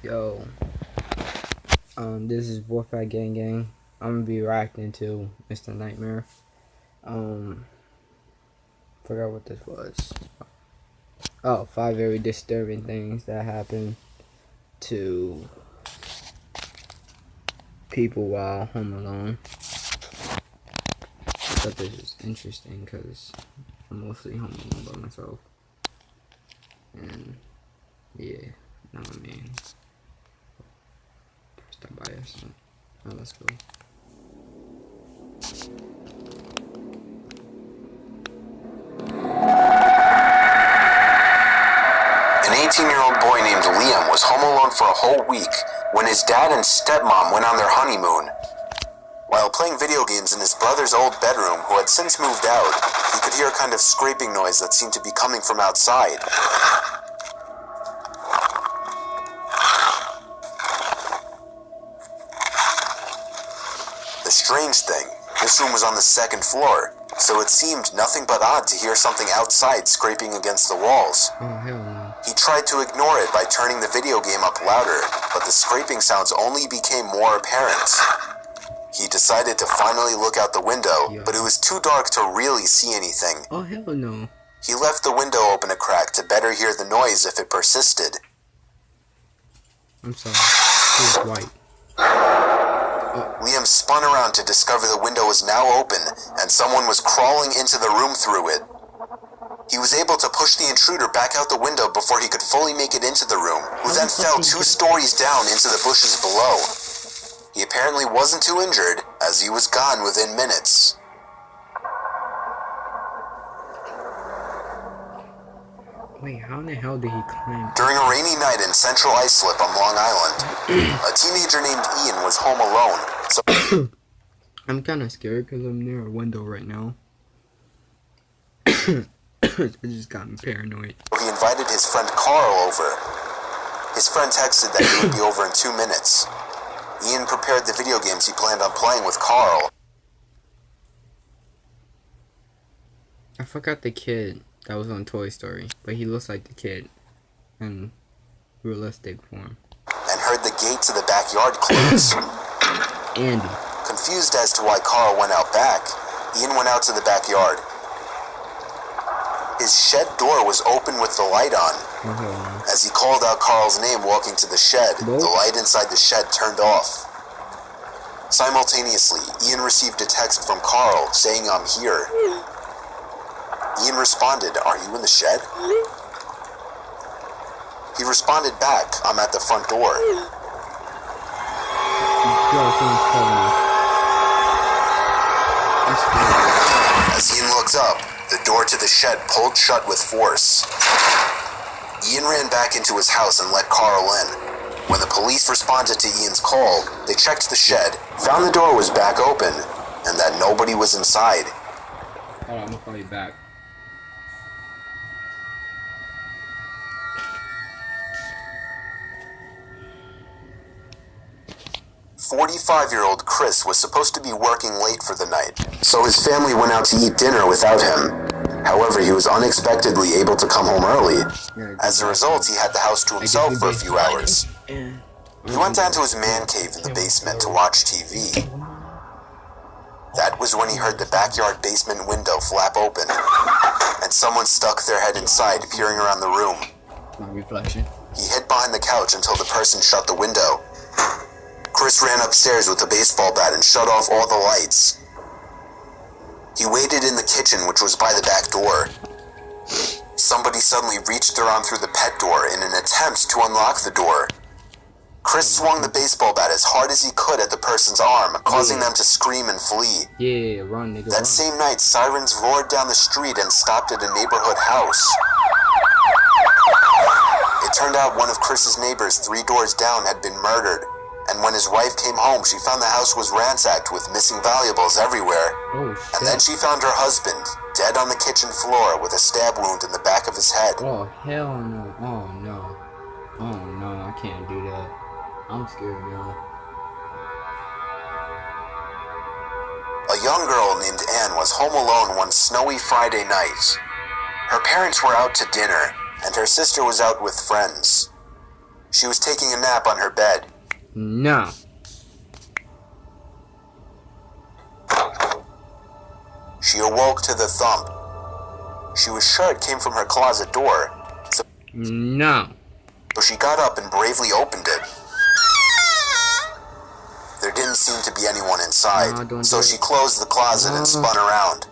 Yo, this is Warpath Gang Gang. I'm gonna be reacting to Mr. Nightmare. Forgot what this was. Oh, 5 very disturbing things that happen to people while home alone. I thought this was interesting because I'm mostly home alone by myself. And yeah, know what I mean. First time bias. Oh, let's go. An 18-year-old boy named Liam was home alone for a whole week when his dad and stepmom went on their honeymoon. While playing video games in his brother's old bedroom, who had since moved out, he could hear a kind of scraping noise that seemed to be coming from outside. The strange thing, this room was on the second floor, so it seemed nothing but odd to hear something outside scraping against the walls. Oh, hell no. He tried to ignore it by turning the video game up louder, but the scraping sounds only became more apparent. He decided to finally look out the window, but it was too dark to really see anything. Oh, hell no. He left the window open a crack to better hear the noise if it persisted. I'm sorry. He was white. Liam spun around to discover the window was now open, and someone was crawling into the room through it. He was able to push the intruder back out the window before he could fully make it into the room, who then fell 2 stories down into the bushes below. He apparently wasn't too injured, as he was gone within minutes. Wait, how in the hell did he climb? During a rainy night in Central Islip on Long Island, a teenager named Ian was home alone, so I'm kind of scared because I'm near a window right now. It just got me paranoid. he invited his friend Carl over. His friend texted that he would be over in 2 minutes. Ian prepared the video games he planned on playing with Carl. I forgot the kid that was on Toy Story, but he looks like the kid in realistic form. And heard the gate to the backyard close. Andy. Confused as to why Carl went out back, Ian went out to the backyard. His shed door was open with the light on. As he called out Carl's name walking to the shed, the light inside the shed turned off. Simultaneously, Ian received a text from Carl saying, "I'm here." Ian responded, "Are you in the shed?" He responded back, "I'm at the front door." As Ian looked up, the door to the shed pulled shut with force. Ian ran back into his house and let Carl in. When the police responded to Ian's call, they checked the shed, found the door was back open, and that nobody was inside. Hold on, I'm gonna call you back. 45-year-old Chris was supposed to be working late for the night, so his family went out to eat dinner without him. However, he was unexpectedly able to come home early. As a result, he had the house to himself for a few hours. He went down to his man cave in the basement to watch TV. That was when he heard the backyard basement window flap open, and someone stuck their head inside, peering around the room. My reflection. He hid behind the couch until the person shut the window. Chris ran upstairs with a baseball bat and shut off all the lights. He waited in the kitchen, which was by the back door. Somebody suddenly reached their arm through the pet door in an attempt to unlock the door. Chris swung the baseball bat as hard as he could at the person's arm, causing them to scream and flee. Yeah, run, nigga, That run. same night, sirens roared down the street and stopped at a neighborhood house. It turned out one of Chris's neighbors 3 doors down had been murdered. And when his wife came home, she found the house was ransacked with missing valuables everywhere. Oh, shit. And then she found her husband, dead on the kitchen floor with a stab wound in the back of his head. Oh, hell no. Oh, no. Oh, no, I can't do that. I'm scared now. A young girl named Anne was home alone one snowy Friday night. Her parents were out to dinner, and her sister was out with friends. She was taking a nap on her bed. No. She awoke to the thump. She was sure it came from her closet door, No. so she got up and bravely opened it. There didn't seem to be anyone inside, No, don't so do she it. closed the closet and spun around.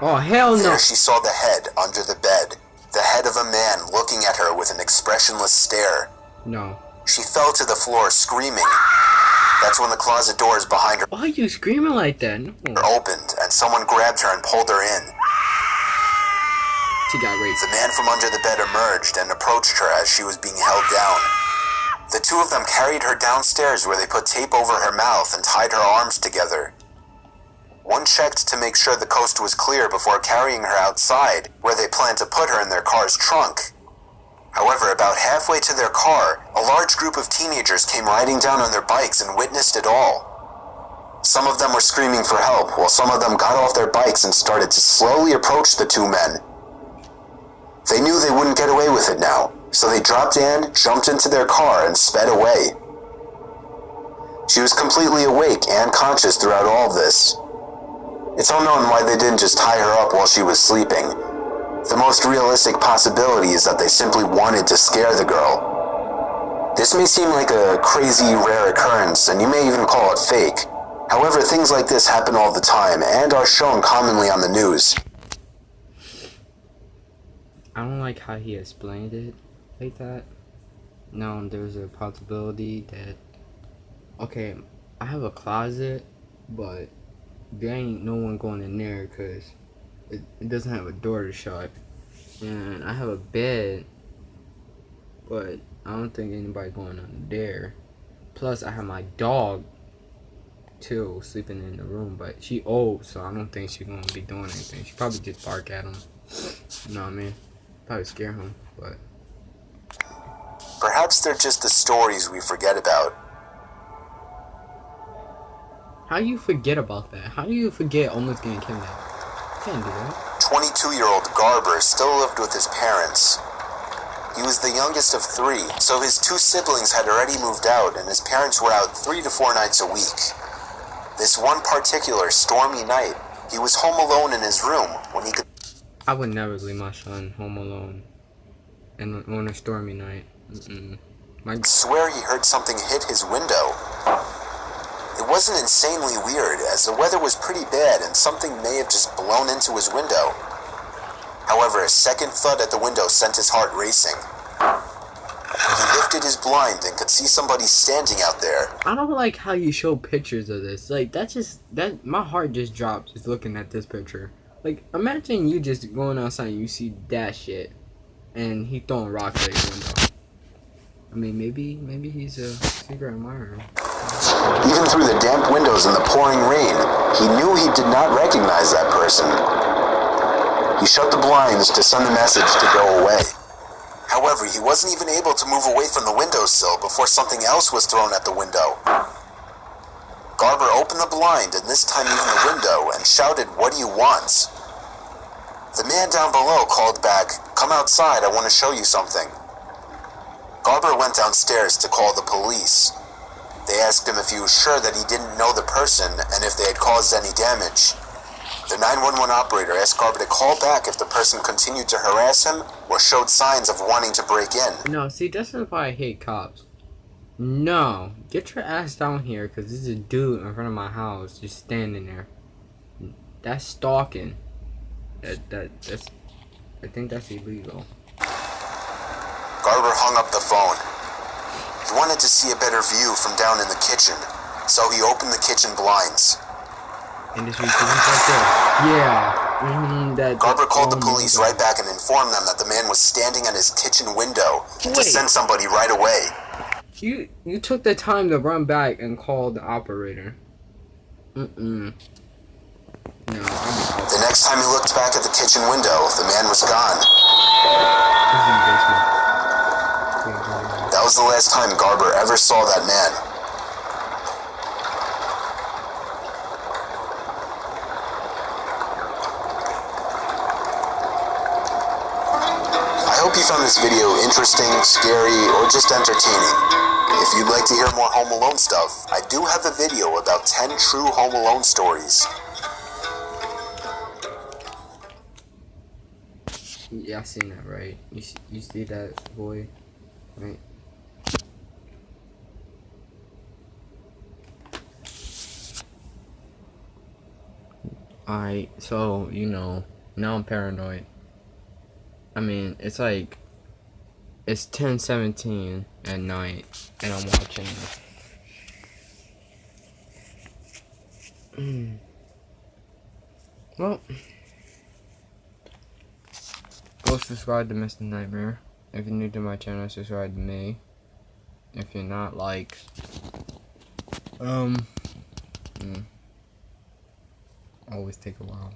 Oh, hell no. There she saw the head under the bed, the head of a man looking at her with an expressionless stare. No. She fell to the floor screaming. That's when the closet doors behind her Why are you screaming like that? No. opened and someone grabbed her and pulled her in. She got raped. The man from under the bed emerged and approached her as she was being held down. The two of them carried her downstairs where they put tape over her mouth and tied her arms together. One checked to make sure the coast was clear before carrying her outside, where they planned to put her in their car's trunk. However, about halfway to their car, a large group of teenagers came riding down on their bikes and witnessed it all. Some of them were screaming for help, while some of them got off their bikes and started to slowly approach the two men. They knew they wouldn't get away with it now, so they dropped in, jumped into their car, and sped away. She was completely awake and conscious throughout all of this. It's unknown why they didn't just tie her up while she was sleeping. The most realistic possibility is that they simply wanted to scare the girl. This may seem like a crazy, rare occurrence, and you may even call it fake. However, things like this happen all the time and are shown commonly on the news. I don't like how he explained it like that. No, there's a possibility that... Okay, I have a closet, but there ain't no one going in there because it doesn't have a door to shut. And I have a bed, but I don't think anybody going on there. Plus, I have my dog, too, sleeping in the room, but she old, so I don't think she's gonna be doing anything. She probably just bark at him. You know what I mean? Probably scare him, but... Perhaps they're just the stories we forget about. How do you forget about that? How do you forget almost getting kidnapped? You can't do that. 22-year-old Garber still lived with his parents. He was the youngest of three, so his two siblings had already moved out and his parents were out 3 to 4 nights a week. This one particular stormy night, he was home alone in his room when he could... I would never leave my son home alone and on a stormy night. swear he heard something hit his window. It wasn't insanely weird, as the weather was pretty bad and something may have just blown into his window. However, a second thud at the window sent his heart racing. He lifted his blind and could see somebody standing out there. I don't like how you show pictures of this. Like, my heart just dropped just looking at this picture. Like, imagine you just going outside and you see that shit, and he throwing rocks at your window. I mean, maybe he's a secret admirer. Even through the damp windows and the pouring rain, he knew he did not recognize that person. He shut the blinds to send the message to go away. However, he wasn't even able to move away from the windowsill before something else was thrown at the window. Garber opened the blind, and this time even the window, and shouted, "What do you want?" The man down below called back, "Come outside, I want to show you something." Garber went downstairs to call the police. They asked him if he was sure that he didn't know the person and if they had caused any damage. The 911 operator asked Garber to call back if the person continued to harass him or showed signs of wanting to break in. No, see, that's why I hate cops. No, get your ass down here, because there's a dude in front of my house just standing there. That's stalking. That's. I think that's illegal. Garber hung up the phone. He wanted to see a better view from down in the kitchen, so he opened the kitchen blinds. And this right there. Yeah. Garber called the police right back and informed them that the man was standing at his kitchen window and to send somebody right away. You took the time to run back and call the operator. No, I'm out. The next time he looked back at the kitchen window, the man was gone. He's in the basement. That was the last time Garber ever saw that man. I hope you found this video interesting, scary, or just entertaining. If you'd like to hear more Home Alone stuff, I do have a video about 10 true Home Alone stories. Yeah, I seen that, right? You see that boy, right? Alright, so, you know, now I'm paranoid. I mean, it's like, it's 10:17 at night, and I'm watching this. Well, go subscribe to Mr. Nightmare. If you're new to my channel, subscribe to me. If you're not, like, always take a while.